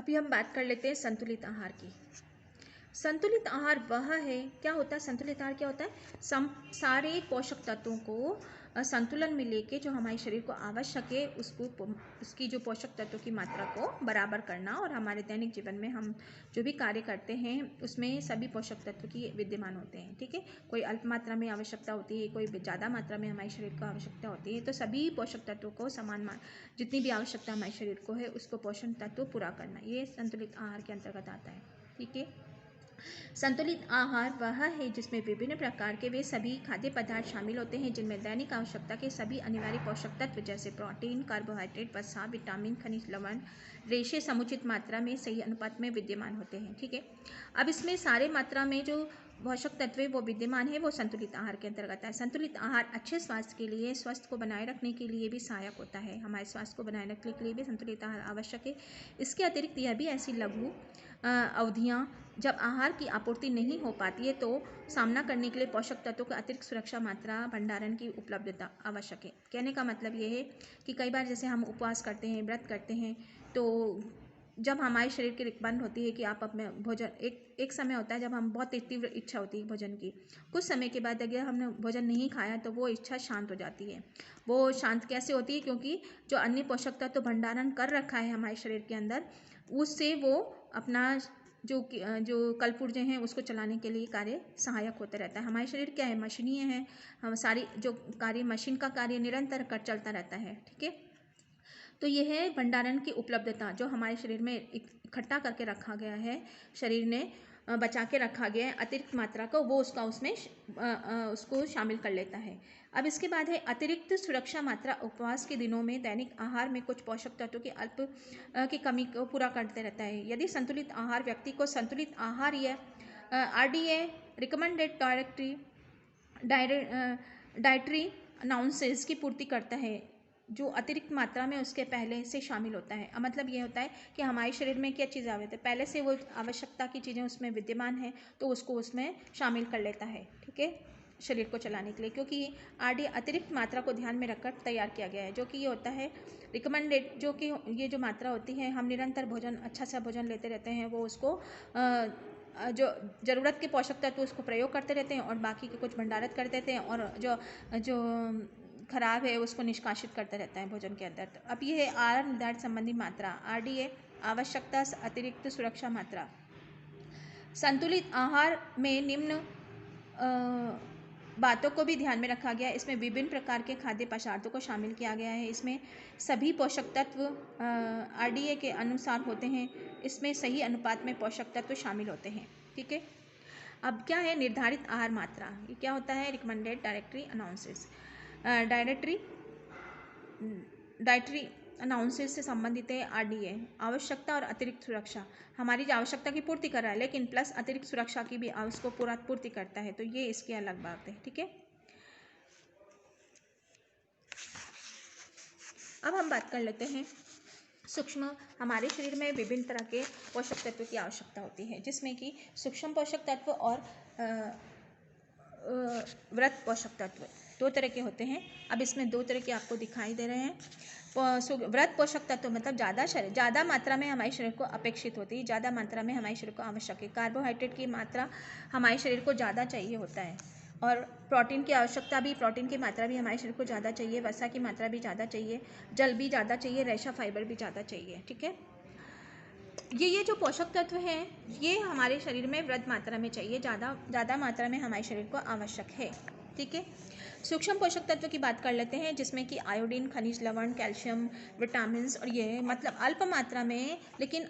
अभी हम बात कर लेते हैं संतुलित आहार की। संतुलित आहार वह है, क्या होता है संतुलित आहार, क्या होता है सारे पोषक तत्वों को संतुलन में लेके जो हमारे शरीर को आवश्यक है उसकी जो पोषक तत्वों की मात्रा को बराबर करना, और हमारे दैनिक जीवन में हम जो भी कार्य करते हैं उसमें सभी पोषक तत्व की विद्यमान होते हैं। ठीक है, कोई अल्प मात्रा में आवश्यकता होती है, कोई ज़्यादा मात्रा में हमारे शरीर को आवश्यकता होती है, तो सभी पोषक तत्वों को समान जितनी भी आवश्यकता हमारे शरीर को है उसको पोषण तत्व पूरा करना, ये संतुलित आहार के अंतर्गत आता है। ठीक है, संतुलित आहार वह है जिसमें विभिन्न प्रकार के वे सभी खाद्य पदार्थ शामिल होते हैं जिनमें दैनिक आवश्यकता के सभी अनिवार्य पोषक तत्व जैसे प्रोटीन, कार्बोहाइड्रेट, वसा, विटामिन, खनिज, लवण, रेशे समुचित मात्रा में सही अनुपात में विद्यमान होते हैं। ठीक है, अब इसमें सारे मात्रा में जो पोषक तत्व वो विद्यमान है वो संतुलित आहार के अंतर्गत है। संतुलित आहार अच्छे स्वास्थ्य के लिए, स्वास्थ्य को बनाए रखने के लिए भी सहायक होता है। हमारे स्वास्थ्य को बनाए रखने के लिए भी संतुलित आहार आवश्यक है। इसके अतिरिक्त यह भी ऐसी लघु अवधियाँ जब आहार की आपूर्ति नहीं हो पाती है तो सामना करने के लिए पोषक तत्वों की अतिरिक्त सुरक्षा मात्रा भंडारण की उपलब्धता आवश्यक है। कहने का मतलब ये है कि कई बार जैसे हम उपवास करते हैं, व्रत करते हैं, तो जब हमारे शरीर की रिक्वायरमेंट होती है कि आप अपने भोजन एक समय होता है जब हम बहुत तीव्र इच्छा होती है भोजन की, कुछ समय के बाद अगर हमने भोजन नहीं खाया तो वो इच्छा शांत हो जाती है। वो शांत कैसे होती है, क्योंकि जो अन्य पोषक तत्व तो भंडारण कर रखा है हमारे शरीर के अंदर, उससे वो अपना जो कलपुर्जे हैं उसको चलाने के लिए कार्य सहायक होता रहता है। हमारे शरीर क्या है, मशीनीय है, हम सारी जो कार्य मशीन का कार्य निरंतर कर चलता रहता है। ठीक है, तो यह है भंडारण की उपलब्धता जो हमारे शरीर में इकट्ठा करके रखा गया है, शरीर ने बचा के रखा गया है अतिरिक्त मात्रा को, वो उसमें उसको शामिल कर लेता है। अब इसके बाद है अतिरिक्त सुरक्षा मात्रा। उपवास के दिनों में दैनिक आहार में कुछ पोषक तत्वों की अल्प की कमी को पूरा करते रहता है। यदि संतुलित आहार व्यक्ति को संतुलित आहार या RDA रिकमेंडेड डाइटरी अनाउंसेस की पूर्ति करता है जो अतिरिक्त मात्रा में उसके पहले से शामिल होता है। मतलब ये होता है कि हमारे शरीर में क्या चीज़ आवश्यक है, पहले से वो आवश्यकता की चीज़ें उसमें विद्यमान है तो उसको उसमें शामिल कर लेता है। ठीक है, शरीर को चलाने के लिए, क्योंकि RDA अतिरिक्त मात्रा को ध्यान में रखकर तैयार किया गया है, जो कि ये होता है रिकमेंडेड, जो कि ये जो मात्रा होती है, हम निरंतर भोजन अच्छा सा भोजन लेते रहते हैं, वो उसको जो ज़रूरत के पोषक तत्व उसको प्रयोग करते रहते हैं और बाकी के कुछ भंडारित कर देते हैं, और जो जो खराब है उसको निष्कासित करता रहता है भोजन के अंदर। अब ये है आहार निर्धारित संबंधी मात्रा RDA आवश्यकता अतिरिक्त सुरक्षा मात्रा। संतुलित आहार में निम्न बातों को भी ध्यान में रखा गया है। इसमें विभिन्न प्रकार के खाद्य पदार्थों को शामिल किया गया है। इसमें सभी पोषक तत्व RDA के अनुसार होते हैं। इसमें सही अनुपात में पोषक तत्व शामिल होते हैं। ठीक है, अब क्या है निर्धारित आहार मात्रा, ये क्या होता है recommended directory announces. Dietary announces से संबंधित है RDA आवश्यकता और अतिरिक्त सुरक्षा। हमारी जो आवश्यकता की पूर्ति कर रहा है लेकिन प्लस अतिरिक्त सुरक्षा की भी उसको पूर्ति करता है, तो ये इसकी अलग बात है। ठीक है, अब हम बात कर लेते हैं सूक्ष्म। हमारे शरीर में विभिन्न तरह के पोषक तत्व की आवश्यकता होती है, जिसमें कि सूक्ष्म पोषक तत्व और वृत्त पोषक तत्व दो तरह के होते हैं। अब इसमें दो तरह के आपको दिखाई दे रहे हैं। वृत्त पोषक तत्व मतलब ज़्यादा मात्रा में हमारे शरीर को अपेक्षित होती है, ज़्यादा मात्रा में हमारे शरीर को आवश्यक है। कार्बोहाइड्रेट की मात्रा हमारे शरीर को ज़्यादा चाहिए होता है, और प्रोटीन की आवश्यकता भी, प्रोटीन की मात्रा भी हमारे शरीर को ज़्यादा चाहिए, वसा की मात्रा भी ज़्यादा चाहिए, जल भी ज़्यादा चाहिए, रेशा फाइबर भी ज़्यादा चाहिए। ठीक है, ये जो पोषक तत्व हैं ये हमारे शरीर में वृद्ध मात्रा में चाहिए, ज़्यादा मात्रा में हमारे शरीर को आवश्यक है। ठीक है, सूक्ष्म पोषक तत्व की बात कर लेते हैं, जिसमें कि आयोडीन, खनिज, लवण, कैल्शियम, विटामिन, और ये मतलब अल्प मात्रा में लेकिन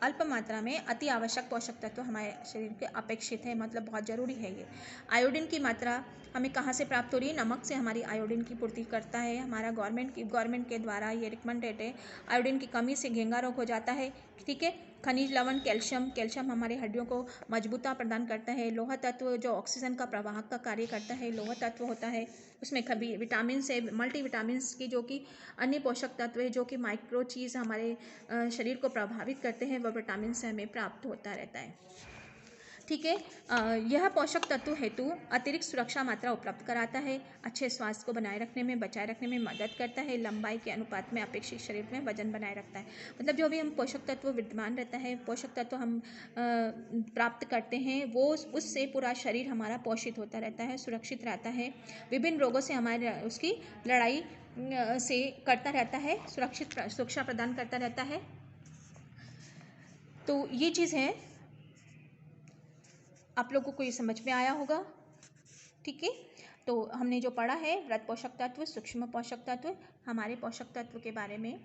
अल्प मात्रा में अति आवश्यक पोषक तत्व हमारे शरीर के अपेक्षित है, मतलब बहुत ज़रूरी है ये। आयोडीन की मात्रा हमें कहाँ से प्राप्त हो रही है, नमक से हमारी आयोडीन की पूर्ति करता है हमारा गवर्नमेंट के द्वारा ये रिकमेंडेड है। आयोडीन की कमी से घेंगा रोग हो जाता है। ठीक है, खनिज, लवण, कैल्शियम हमारी हड्डियों को मजबूता प्रदान करता है। लोहा तत्व जो ऑक्सीजन का प्रवाहक का कार्य करता है, लोहा तत्व होता है। उसमें कभी विटामिन से मल्टीविटामिन की जो कि अन्य पोषक तत्व है जो कि माइक्रो चीज़ हमारे शरीर को प्रभावित करते हैं, वह विटामिन से हमें प्राप्त होता रहता है। ठीक है। यह पोषक तत्व हेतु अतिरिक्त सुरक्षा मात्रा उपलब्ध कराता है, अच्छे स्वास्थ्य को बनाए रखने में, बचाए रखने में मदद करता है, लंबाई के अनुपात में अपेक्षित शरीर में वजन बनाए रखता है। मतलब जो भी हम पोषक तत्व विद्यमान रहता है, पोषक तत्व हम प्राप्त करते हैं, वो उससे पूरा शरीर हमारा पोषित होता रहता है, सुरक्षित रहता है, विभिन्न रोगों से हमारे उसकी लड़ाई से करता रहता है, सुरक्षा प्रदान करता रहता है। तो ये चीज़ है, आप लोगों को ये समझ में आया होगा। ठीक है, तो हमने जो पढ़ा है वृहद पोषक तत्व, सूक्ष्म पोषक तत्व, हमारे पोषक तत्व के बारे में